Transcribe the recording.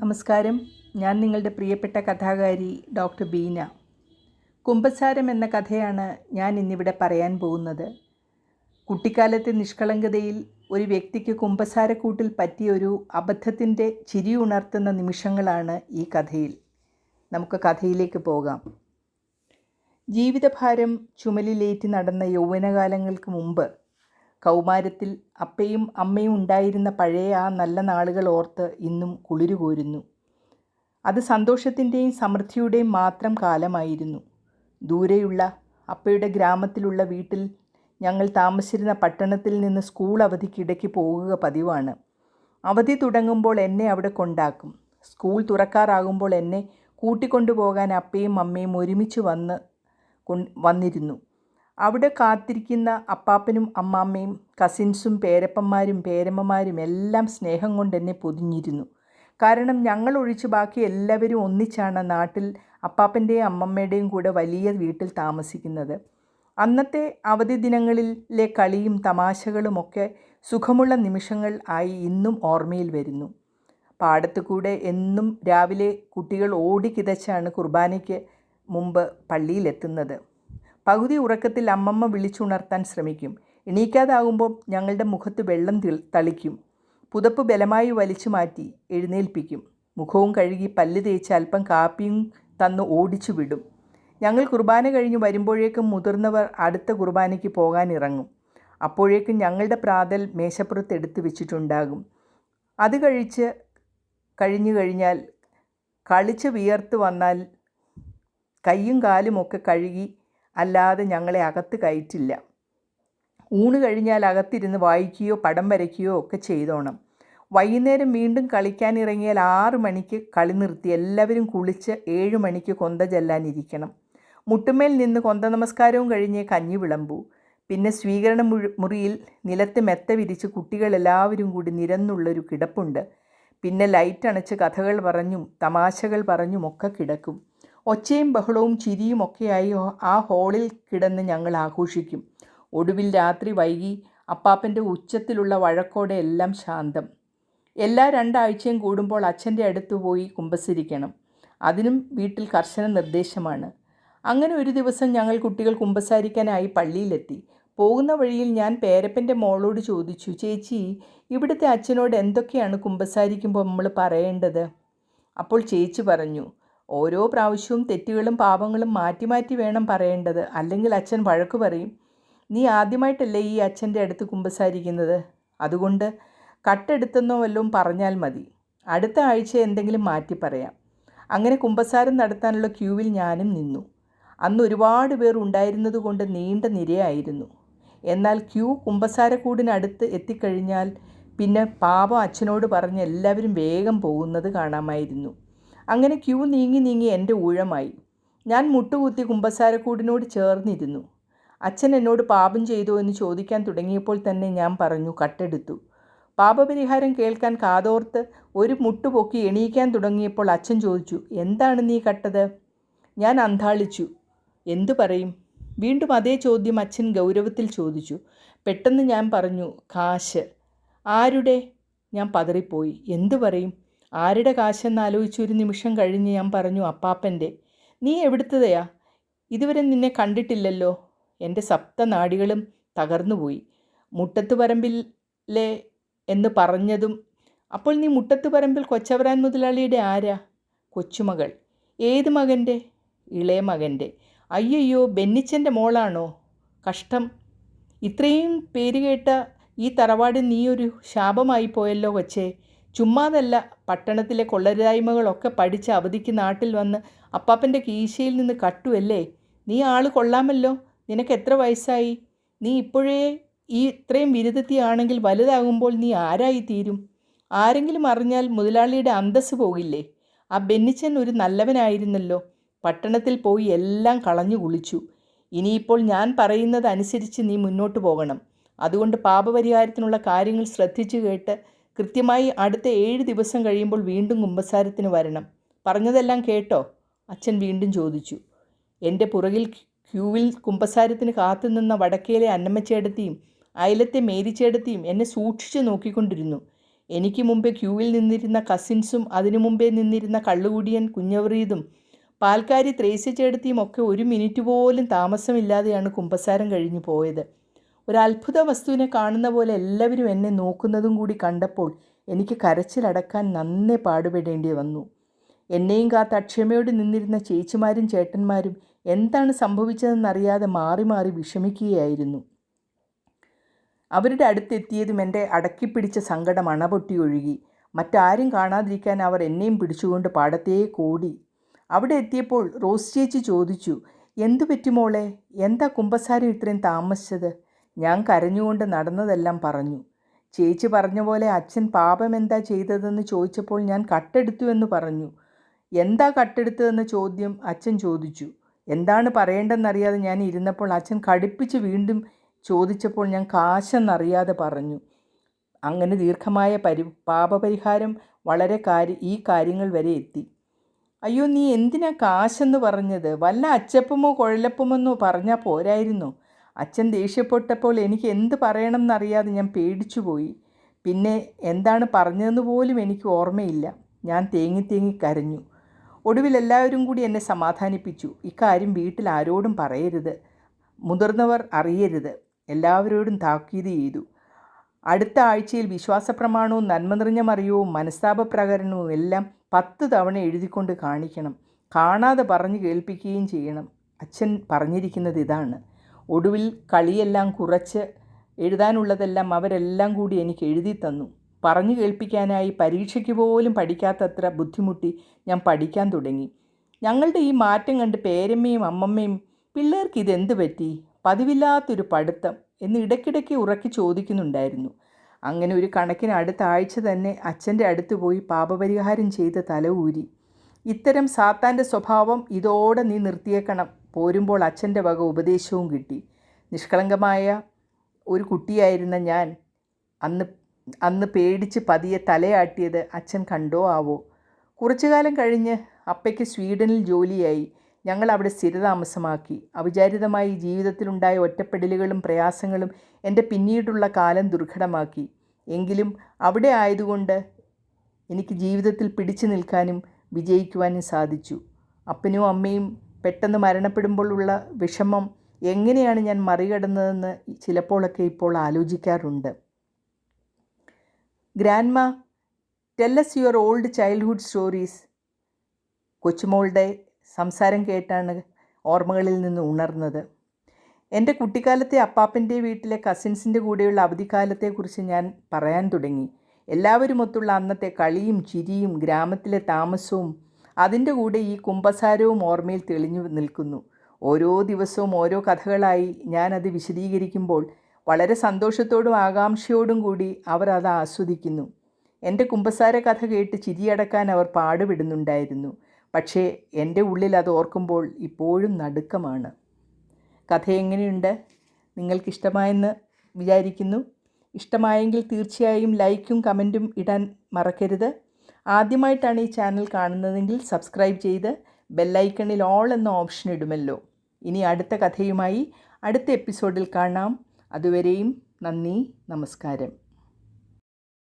നമസ്കാരം. ഞാൻ നിങ്ങളുടെ പ്രിയപ്പെട്ട കഥാകാരി ഡോക്ടർ ബീന. കുമ്പസാരം എന്ന കഥയാണ് ഞാൻ ഇന്നിവിടെ പറയാൻ പോകുന്നത്. കുട്ടിക്കാലത്തെ നിഷ്കളങ്കതയിൽ ഒരു വ്യക്തിക്ക് കുമ്പസാരക്കൂട്ടിൽ പറ്റിയ ഒരു അബദ്ധത്തിൻ്റെ ചിരിയുണർത്തുന്ന നിമിഷങ്ങളാണ് ഈ കഥയിൽ. നമുക്ക് കഥയിലേക്ക് പോകാം. ജീവിതഭാരം ചുമലിലേറ്റി നടന്ന യൗവനകാലങ്ങൾക്ക് മുമ്പ് കൗമാരത്തിൽ അപ്പയും അമ്മയും ഉണ്ടായിരുന്ന പഴയ ആ നല്ല നാളുകൾ ഓർത്ത് ഇന്നും കുളിരു കോരുന്നു. അത് സന്തോഷത്തിൻ്റെയും സമൃദ്ധിയുടെയും മാത്രം കാലമായിരുന്നു. ദൂരെയുള്ള അപ്പയുടെ ഗ്രാമത്തിലുള്ള വീട്ടിൽ ഞങ്ങൾ താമസിച്ചിരുന്ന പട്ടണത്തിൽ നിന്ന് സ്കൂൾ അവധിക്കിടയ്ക്ക് പോകുക പതിവാണ്. അവധി തുടങ്ങുമ്പോൾ എന്നെ അവിടെ കൊണ്ടാക്കും. സ്കൂൾ തുറക്കാറാകുമ്പോൾ എന്നെ കൂട്ടിക്കൊണ്ടുപോകാൻ അപ്പയും അമ്മയും ഒരുമിച്ച് വന്നിരുന്നു. അവിടെ കാത്തിരിക്കുന്ന അപ്പാപ്പനും അമ്മാമ്മയും കസിൻസും പേരപ്പന്മാരും പേരമ്മമാരും എല്ലാം സ്നേഹം കൊണ്ട് എന്നെ പൊതിഞ്ഞിരുന്നു. കാരണം ഞങ്ങൾ ഒഴിച്ച് ബാക്കി എല്ലാവരും ഒന്നിച്ചാണ് നാട്ടിൽ അപ്പാപ്പൻ്റെയും അമ്മമ്മയുടെയും കൂടെ വലിയ വീട്ടിൽ താമസിക്കുന്നത്. അന്നത്തെ അവധി ദിനങ്ങളിലെ കളിയും തമാശകളുമൊക്കെ സുഖമുള്ള നിമിഷങ്ങൾ ആയി ഇന്നും ഓർമ്മയിൽ വരുന്നു. പാടത്തു കൂടെ എന്നും രാവിലെ കുട്ടികൾ ഓടിക്കിതച്ചാണ് കുർബാനയ്ക്ക് മുമ്പ് പള്ളിയിലെത്തുന്നത്. പകുതി ഉറക്കത്തിൽ അമ്മമ്മ വിളിച്ചുണർത്താൻ ശ്രമിക്കും. എണീക്കാതാകുമ്പോൾ ഞങ്ങളുടെ മുഖത്ത് വെള്ളം തളിക്കും. പുതപ്പ് ബലമായി വലിച്ചു മാറ്റി എഴുന്നേൽപ്പിക്കും. മുഖവും കഴുകി പല്ല് തേച്ച് അല്പം കാപ്പിയും തന്ന് ഓടിച്ചു വിടും. ഞങ്ങൾ കുർബാന കഴിഞ്ഞ് വരുമ്പോഴേക്കും മുതിർന്നവർ അടുത്ത കുർബാനയ്ക്ക് പോകാൻ ഇറങ്ങും. അപ്പോഴേക്കും ഞങ്ങളുടെ പ്രാതൽ മേശപ്പുറത്ത് എടുത്തു വെച്ചിട്ടുണ്ടാകും. അത് കഴിഞ്ഞു കഴിഞ്ഞാൽ കളിച്ച് വിയർത്ത് വന്നാൽ കൈയും കാലുമൊക്കെ കഴുകി അല്ലാതെ ഞങ്ങളെ അകത്ത് കയറ്റില്ല. ഊണ് കഴിഞ്ഞാൽ അകത്തിരുന്ന് വായിക്കുകയോ പടം വരയ്ക്കുകയോ ഒക്കെ ചെയ്തോണം. വൈകുന്നേരം വീണ്ടും കളിക്കാനിറങ്ങിയാൽ 6 മണിക്ക് കളി നിർത്തി എല്ലാവരും കുളിച്ച് 7 മണിക്ക് കൊന്ത ചെല്ലാനിരിക്കണം. മുട്ടുമേൽ നിന്ന് കൊന്ത നമസ്കാരവും കഴിഞ്ഞ് കഞ്ഞി വിളമ്പൂ. പിന്നെ സ്വീകരണ മുറിയിൽ നിലത്ത് മെത്ത വിരിച്ച് കുട്ടികളെല്ലാവരും കൂടി നിരന്നുള്ളൊരു കിടപ്പുണ്ട്. പിന്നെ ലൈറ്റ് അണച്ച് കഥകൾ പറഞ്ഞും തമാശകൾ പറഞ്ഞും ഒക്കെ കിടക്കും. ഒച്ചയും ബഹളവും ചിരിയും ഒക്കെയായി ആ ഹാളിൽ കിടന്ന് ഞങ്ങൾ ആഘോഷിക്കും. ഒടുവിൽ രാത്രി വൈകി അപ്പാപ്പൻ്റെ ഉച്ചത്തിലുള്ള വഴക്കോടെ എല്ലാം ശാന്തം. എല്ലാ 2 ആഴ്ചയും കൂടുമ്പോൾ അച്ഛൻ്റെ അടുത്ത് പോയി കുമ്പസരിക്കണം. അതിനും വീട്ടിൽ കർശന നിർദ്ദേശമാണ്. അങ്ങനെ ഒരു ദിവസം ഞങ്ങൾ കുട്ടികൾ കുമ്പസാരിക്കാനായി പള്ളിയിലെത്തി. പോകുന്ന വഴിയിൽ ഞാൻ പേരപ്പൻ്റെ മോളോട് ചോദിച്ചു, ചേച്ചി, ഇവിടുത്തെ അച്ഛനോട് എന്തൊക്കെയാണ് കുമ്പസാരിക്കുമ്പോൾ നമ്മൾ പറയേണ്ടത്? അപ്പോൾ ചേച്ചി പറഞ്ഞു, ഓരോ പ്രാവശ്യവും തെറ്റുകളും പാപങ്ങളും മാറ്റി മാറ്റി വേണം പറയേണ്ടത്, അല്ലെങ്കിൽ അച്ഛൻ വഴക്ക് പറയും. നീ ആദ്യമായിട്ടല്ലേ ഈ അച്ഛൻ്റെ അടുത്ത് കുമ്പസാരിക്കുന്നത്, അതുകൊണ്ട് കട്ടെടുത്തെന്നോ വല്ലതും പറഞ്ഞാൽ മതി. അടുത്ത ആഴ്ച എന്തെങ്കിലും മാറ്റി പറയാം. അങ്ങനെ കുമ്പസാരം നടത്താനുള്ള ക്യൂവിൽ ഞാനും നിന്നു. അന്ന് ഒരുപാട് പേർ ഉണ്ടായിരുന്നത് കൊണ്ട് നീണ്ട നിരയായിരുന്നു. എന്നാൽ ക്യൂ കുമ്പസാരക്കൂടിനടുത്ത് എത്തിക്കഴിഞ്ഞാൽ പിന്നെ പാപം അച്ഛനോട് പറഞ്ഞ് എല്ലാവരും വേഗം പോകുന്നത് കാണാമായിരുന്നു. അങ്ങനെ ക്യൂ നീങ്ങി എൻ്റെ ഊഴമായി. ഞാൻ മുട്ടുകുത്തി കുമ്പസാരക്കൂടിനോട് ചേർന്നിരുന്നു. അച്ഛൻ എന്നോട് പാപം ചെയ്തോ എന്ന് ചോദിക്കാൻ തുടങ്ങിയപ്പോൾ തന്നെ ഞാൻ പറഞ്ഞു, കട്ടെടുത്തു. പാപപരിഹാരം കേൾക്കാൻ കാതോർത്ത് ഒരു മുട്ടുപൊക്കി എണീക്കാൻ തുടങ്ങിയപ്പോൾ അച്ഛൻ ചോദിച്ചു, എന്താണ് നീ കട്ടത്? ഞാൻ അന്താളിച്ചു. എന്തു പറയും? വീണ്ടും അതേ ചോദ്യം അച്ഛൻ ഗൗരവത്തിൽ ചോദിച്ചു. പെട്ടെന്ന് ഞാൻ പറഞ്ഞു, കാശ്. ആരുടെ? ഞാൻ പതറിപ്പോയി. എന്തു പറയും? ആരുടെ കാശെന്നാലോചിച്ച് ഒരു നിമിഷം കഴിഞ്ഞ് ഞാൻ പറഞ്ഞു, അപ്പാപ്പൻ്റെ. നീ എവിടുത്തതെയാ? ഇതുവരെ നിന്നെ കണ്ടിട്ടില്ലല്ലോ. എൻ്റെ സപ്തനാഡികളും തകർന്നുപോയി. മുട്ടത്തുപറമ്പിലെ എന്ന് പറഞ്ഞതും, അപ്പോൾ നീ മുട്ടത്തുപറമ്പിൽ കൊച്ചവരാൻ മുതലാളിയുടെ ആരാ? കൊച്ചുമകൾ. ഏത് മകൻ്റെ? ഇളയ മകൻ്റെ. അയ്യോ, ബെന്നിച്ചൻ്റെ മോളാണോ? കഷ്ടം. ഇത്രയും പേര് കേട്ട ഈ തറവാട് നീ ഒരു ശാപമായി പോയല്ലോ കൊച്ചേ. ചുമ്മാതല്ല, പട്ടണത്തിലെ കൊള്ളരുതായ്മകളൊക്കെ പഠിച്ച് അവധിക്ക് നാട്ടിൽ വന്ന് അപ്പാപ്പൻ്റെ കീശയിൽ നിന്ന് കട്ടുമല്ലേ. നീ ആള് കൊള്ളാമല്ലോ. നിനക്ക് എത്ര വയസ്സായി? നീ ഇപ്പോഴേ ഇത്രയും വിരുദ്ധത്തിയാണെങ്കിൽ വലുതാകുമ്പോൾ നീ ആരായി തീരും? ആരെങ്കിലും അറിഞ്ഞാൽ മുതലാളിയുടെ അന്തസ്സ് പോകില്ലേ? ആ ബെന്നിച്ചൻ ഒരു നല്ലവനായിരുന്നല്ലോ. പട്ടണത്തിൽ പോയി എല്ലാം കളഞ്ഞു കുളിച്ചു. ഇനിയിപ്പോൾ ഞാൻ പറയുന്നത് അനുസരിച്ച് നീ മുന്നോട്ട് പോകണം. അതുകൊണ്ട് പാപപരിഹാരത്തിനുള്ള കാര്യങ്ങൾ ശ്രദ്ധിച്ചു കേട്ട് കൃത്യമായി അടുത്ത 7 ദിവസം കഴിയുമ്പോൾ വീണ്ടും കുമ്പസാരത്തിന് വരണം. പറഞ്ഞതെല്ലാം കേട്ടോ? അച്ഛൻ വീണ്ടും ചോദിച്ചു. എൻ്റെ പുറകിൽ ക്യൂവിൽ കുമ്പസാരത്തിന് കാത്തുനിന്ന വടക്കേലെ അന്നമ്മച്ചേടത്തിയും അയലത്തെ മേരിച്ചേടത്തിയും എന്നെ സൂക്ഷിച്ചു നോക്കിക്കൊണ്ടിരുന്നു. എനിക്ക് മുമ്പേ ക്യൂവിൽ നിന്നിരുന്ന കസിൻസും അതിനു മുമ്പേ നിന്നിരുന്ന കള്ളുകുടിയൻ കുഞ്ഞവറീതും പാൽക്കാരി ത്രേസ്യ ചേട്ടത്തിയും ഒക്കെ 1 മിനിറ്റ് പോലും താമസമില്ലാതെയാണ് കുമ്പസാരം കഴിഞ്ഞു പോയത്. ഒരു അത്ഭുത വസ്തുവിനെ കാണുന്ന പോലെ എല്ലാവരും എന്നെ നോക്കുന്നതും കൂടി കണ്ടപ്പോൾ എനിക്ക് കരച്ചിലടക്കാൻ നന്നേ പാടുപെടേണ്ടി വന്നു. എന്നെയും കാത്ത് അക്ഷമയോട് നിന്നിരുന്ന ചേച്ചിമാരും ചേട്ടന്മാരും എന്താണ് സംഭവിച്ചതെന്നറിയാതെ മാറി മാറി വിഷമിക്കുകയായിരുന്നു. അവരുടെ അടുത്തെത്തിയതും എൻ്റെ അടക്കിപ്പിടിച്ച സങ്കടം അണപൊട്ടി ഒഴുകി. മറ്റാരും കാണാതിരിക്കാൻ അവർ എന്നെയും പിടിച്ചുകൊണ്ട് പാടത്തേക്ക് ഓടി. അവിടെ എത്തിയപ്പോൾ റോസ് ചേച്ചി ചോദിച്ചു, എന്തു പറ്റി മോളെ, എന്താ കുമ്പസാരം ഇത്രയും താമസിച്ചത്? ഞാൻ കരഞ്ഞുകൊണ്ട് നടന്നതെല്ലാം പറഞ്ഞു. ചേച്ചി പറഞ്ഞ പോലെ അച്ഛൻ പാപം എന്താ ചെയ്തതെന്ന് ചോദിച്ചപ്പോൾ ഞാൻ കട്ടെടുത്തു എന്ന് പറഞ്ഞു. എന്താ കട്ടെടുത്തതെന്ന ചോദ്യം അച്ഛൻ ചോദിച്ചു. എന്താണ് പറയേണ്ടതെന്നറിയാതെ ഞാൻ ഇരുന്നപ്പോൾ അച്ഛൻ കടുപ്പിച്ച് വീണ്ടും ചോദിച്ചപ്പോൾ ഞാൻ കാശെന്നറിയാതെ പറഞ്ഞു. അങ്ങനെ ദീർഘമായ പാപപരിഹാരം വളരെ ഈ കാര്യങ്ങൾ വരെ എത്തി. അയ്യോ, നീ എന്തിനാ കാശെന്ന് പറഞ്ഞത്? വല്ല അച്ചപ്പമോ കുഴലപ്പമെന്നോ പറഞ്ഞാൽ പോരായിരുന്നോ? അച്ഛൻ ദേഷ്യപ്പെട്ടപ്പോൾ എനിക്ക് എന്ത് പറയണമെന്നറിയാതെ ഞാൻ പേടിച്ചുപോയി. പിന്നെ എന്താണ് പറഞ്ഞതെന്ന് പോലും എനിക്ക് ഓർമ്മയില്ല. ഞാൻ തേങ്ങി കരഞ്ഞു. ഒടുവിൽ എല്ലാവരും കൂടി എന്നെ സമാധാനിപ്പിച്ചു. ഇക്കാര്യം വീട്ടിൽ ആരോടും പറയരുത്, മുതിർന്നവർ അറിയരുത്, എല്ലാവരോടും താക്കീത് ചെയ്തു. അടുത്ത ആഴ്ചയിൽ വിശ്വാസപ്രമാണവും നന്മ നിറഞ്ഞ മറിയവും മനസ്താപപ്രകരണവും എല്ലാം 10 തവണ എഴുതിക്കൊണ്ട് കാണിക്കണം. കാണാതെ പറഞ്ഞു കേൾപ്പിക്കുകയും ചെയ്യണം. അച്ഛൻ പറഞ്ഞിരിക്കുന്നത് ഇതാണ്. ഒടുവിൽ കളിയെല്ലാം കുറച്ച് എഴുതാനുള്ളതെല്ലാം അവരെല്ലാം കൂടി എനിക്ക് എഴുതി തന്നു. പറഞ്ഞു കേൾപ്പിക്കാനായി പരീക്ഷയ്ക്ക് പോലും പഠിക്കാത്തത്ര ബുദ്ധിമുട്ടി ഞാൻ പഠിക്കാൻ തുടങ്ങി. ഞങ്ങളുടെ ഈ മാറ്റം കണ്ട് പേരമ്മയും അമ്മമ്മയും പിള്ളേർക്ക് ഇതെന്ത് പറ്റി, പതിവില്ലാത്തൊരു പഠിത്തം എന്ന് ഇടയ്ക്കിടയ്ക്ക് ഉറക്കി ചോദിക്കുന്നുണ്ടായിരുന്നു. അങ്ങനെ ഒരു കണക്കിന് അടുത്ത ആഴ്ച തന്നെ അച്ഛൻ്റെ അടുത്ത് പോയി പാപപരിഹാരം ചെയ്ത് തല ഊരി. ഇത്തരം സാത്താൻ്റെ സ്വഭാവം ഇതോടെ നീ നിർത്തിയേക്കണം. പോരുമ്പോൾ അച്ഛൻ്റെ വക ഉപദേശവും കിട്ടി. നിഷ്കളങ്കമായ ഒരു കുട്ടിയായിരുന്ന ഞാൻ അന്ന് പേടിച്ച് പതിയെ തലയാട്ടിയത് അച്ഛൻ കണ്ടോ ആവോ. കുറച്ചുകാലം കഴിഞ്ഞ് അപ്പയ്ക്ക് സ്വീഡനിൽ ജോലിയായി. ഞങ്ങൾ അവിടെ സ്ഥിരതാമസമാക്കി. അവിചാരിതമായി ജീവിതത്തിലുണ്ടായ ഒറ്റപ്പെടലുകളും പ്രയാസങ്ങളും എൻ്റെ പിന്നീടുള്ള കാലം ദുർഘടമാക്കി. എങ്കിലും അവിടെ ആയതുകൊണ്ട് എനിക്ക് ജീവിതത്തിൽ പിടിച്ചു നിൽക്കാനും വിജയിക്കുവാനും സാധിച്ചു. അപ്പനും അമ്മയും പെട്ടെന്ന് മരണപ്പെടുമ്പോൾ ഉള്ള വിഷമം എങ്ങനെയാണ് ഞാൻ മറികടന്നതെന്ന് ചിലപ്പോഴൊക്കെ ഇപ്പോൾ ആലോചിക്കാറുണ്ട്. Grandma, tell us your old childhood stories. കൊച്ചുമോളുടെ സംസാരം കേട്ടാണ് ഓർമ്മകളിൽ നിന്ന് ഉണർന്നത്. എൻ്റെ കുട്ടിക്കാലത്തെ അപ്പാപ്പൻ്റെ വീട്ടിലെ കസിൻസിൻ്റെ കൂടെയുള്ള അവധിക്കാലത്തെക്കുറിച്ച് ഞാൻ പറയാൻ തുടങ്ങി. എല്ലാവരുമൊത്തുള്ള അന്നത്തെ കളിയും ചിരിയും ഗ്രാമത്തിലെ താമസവും അതിൻ്റെ കൂടെ ഈ കുമ്പസാരവും ഓർമ്മയിൽ തെളിഞ്ഞു നിൽക്കുന്നു. ഓരോ ദിവസവും ഓരോ കഥകളായി ഞാനത് വിശദീകരിക്കുമ്പോൾ വളരെ സന്തോഷത്തോടും ആകാംക്ഷയോടും കൂടി അവർ അത് ആസ്വദിക്കുന്നു. എൻ്റെ കുമ്പസാര കഥ കേട്ട് ചിരിയടക്കാൻ അവർ പാടുപെടുന്നുണ്ടായിരുന്നു. പക്ഷേ എൻ്റെ ഉള്ളിൽ അത് ഓർക്കുമ്പോൾ ഇപ്പോഴും നടുക്കമാണ്. കഥ എങ്ങനെയുണ്ട്? നിങ്ങൾക്കിഷ്ടമായെന്ന് വിചാരിക്കുന്നു. ഇഷ്ടമായെങ്കിൽ തീർച്ചയായും ലൈക്കും കമൻറ്റും ഇടാൻ മറക്കരുത്. ആദ്യമായിട്ടാണ് ഈ ചാനൽ കാണുന്നതെങ്കിൽ സബ്സ്ക്രൈബ് ചെയ്ത് ബെല്ലൈക്കണിൽ ഓൾ എന്ന ഓപ്ഷൻ ഇടുമല്ലോ. ഇനി അടുത്ത കഥയുമായി അടുത്ത എപ്പിസോഡിൽ കാണാം. അതുവരെയും നന്ദി, നമസ്കാരം.